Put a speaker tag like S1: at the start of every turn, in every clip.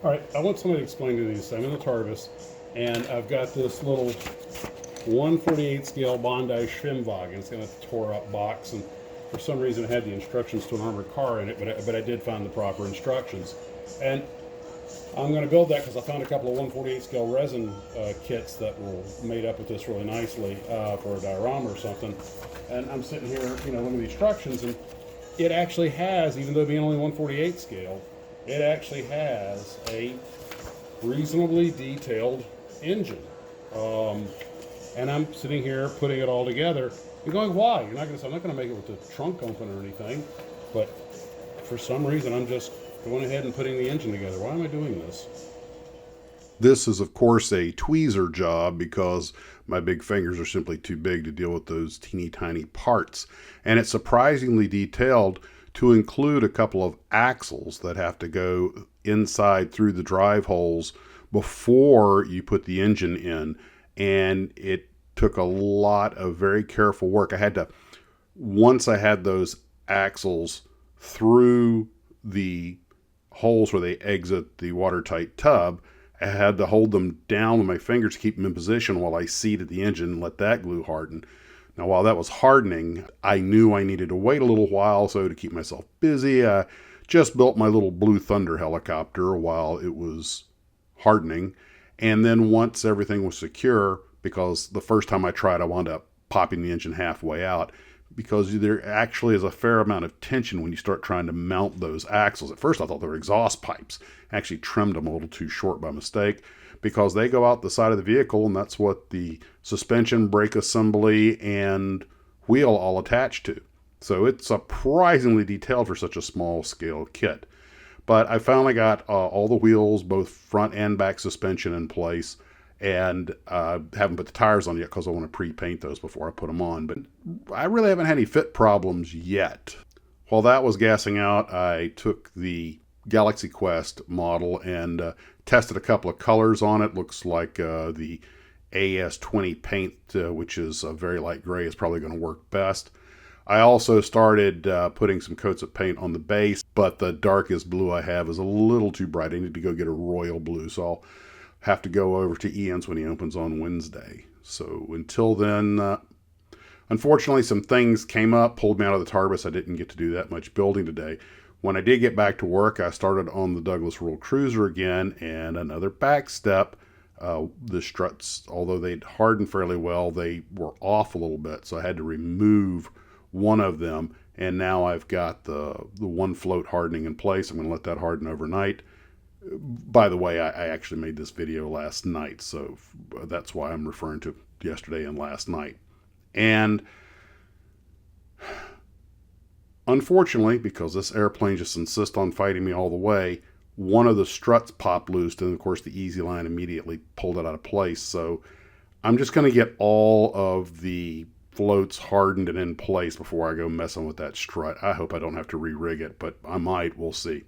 S1: All right, I want somebody to explain to these. I'm in the TARDIS, and I've got this little 1/48 scale Bondi Scwimmwagen. It's got a tore up box, and for some reason it had the instructions to an armored car in it, but I did find the proper instructions. And I'm going to build that because I found a couple of 1/48 scale resin kits that were made up with this really nicely for a diorama or something. And I'm sitting here, looking at the instructions, and it actually has, even though being only 1/48 scale, it actually has a reasonably detailed engine. And I'm sitting here putting it all together and going, why? I'm not going to make it with the trunk open or anything, but for some reason I'm just going ahead and putting the engine together. Why am I doing this?
S2: This is, of course, a tweezer job because my big fingers are simply too big to deal with those teeny tiny parts. And it's surprisingly detailed to include a couple of axles that have to go inside through the drive holes before you put the engine in. And it took a lot of very careful work. Once I had those axles through the holes where they exit the watertight tub, I had to hold them down with my fingers to keep them in position while I seated the engine and let that glue harden. Now, while that was hardening, I knew I needed to wait a little while, so to keep myself busy, I just built my little Blue Thunder helicopter while it was hardening. And then once everything was secure, because the first time I tried, I wound up popping the engine halfway out, because there actually is a fair amount of tension when you start trying to mount those axles. At first I thought they were exhaust pipes. I actually trimmed them a little too short by mistake, because they go out the side of the vehicle, and that's what the suspension, brake assembly, and wheel all attach to. So it's surprisingly detailed for such a small scale kit. But I finally got all the wheels, both front and back suspension, in place, and haven't put the tires on yet because I want to pre-paint those before I put them on. But I really haven't had any fit problems yet. While that was gassing out, I took the Galaxy Quest model and tested a couple of colors on it. Looks like the AS20 paint, which is a very light gray, is probably going to work best. I also started putting some coats of paint on the base, but the darkest blue I have is a little too bright. I need to go get a royal blue, so I'll have to go over to Ian's when he opens on Wednesday. So until then, unfortunately, some things came up, pulled me out of the TARDIS. I didn't get to do that much building today. When I did get back to work, I started on the Douglas World Cruiser again, and another back step. The struts, although they'd hardened fairly well, they were off a little bit, so I had to remove one of them, and now I've got the one float hardening in place. I'm going to let that harden overnight. By the way, I actually made this video last night, so that's why I'm referring to yesterday and last night. And unfortunately, because this airplane just insists on fighting me all the way, one of the struts popped loose, and of course the Easy Line immediately pulled it out of place. So I'm just going to get all of the floats hardened and in place before I go messing with that strut. I hope I don't have to re-rig it, but I might. We'll see.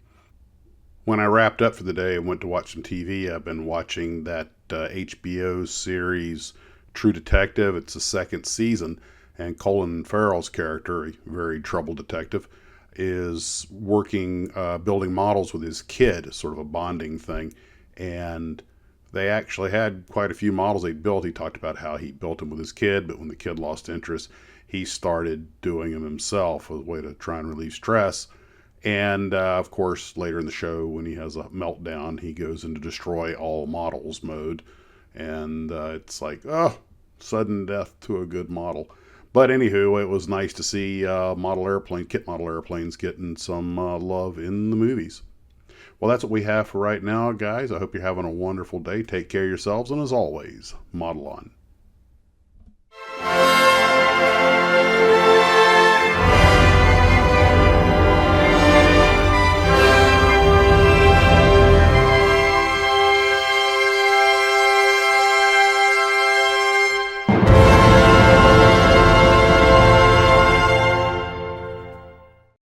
S2: When I wrapped up for the day and went to watch some TV, I've been watching that HBO series True Detective. It's the second season, and Colin Farrell's character, a very troubled detective, is working, building models with his kid, sort of a bonding thing. And they actually had quite a few models they built. He talked about how he built them with his kid, but when the kid lost interest, he started doing them himself as a way to try and relieve stress. And of course, later in the show, when he has a meltdown, he goes into destroy all models mode. And it's like, oh, sudden death to a good model. But anywho, it was nice to see kit model airplanes getting some love in the movies. Well, that's what we have for right now, guys. I hope you're having a wonderful day. Take care of yourselves, and as always, model on.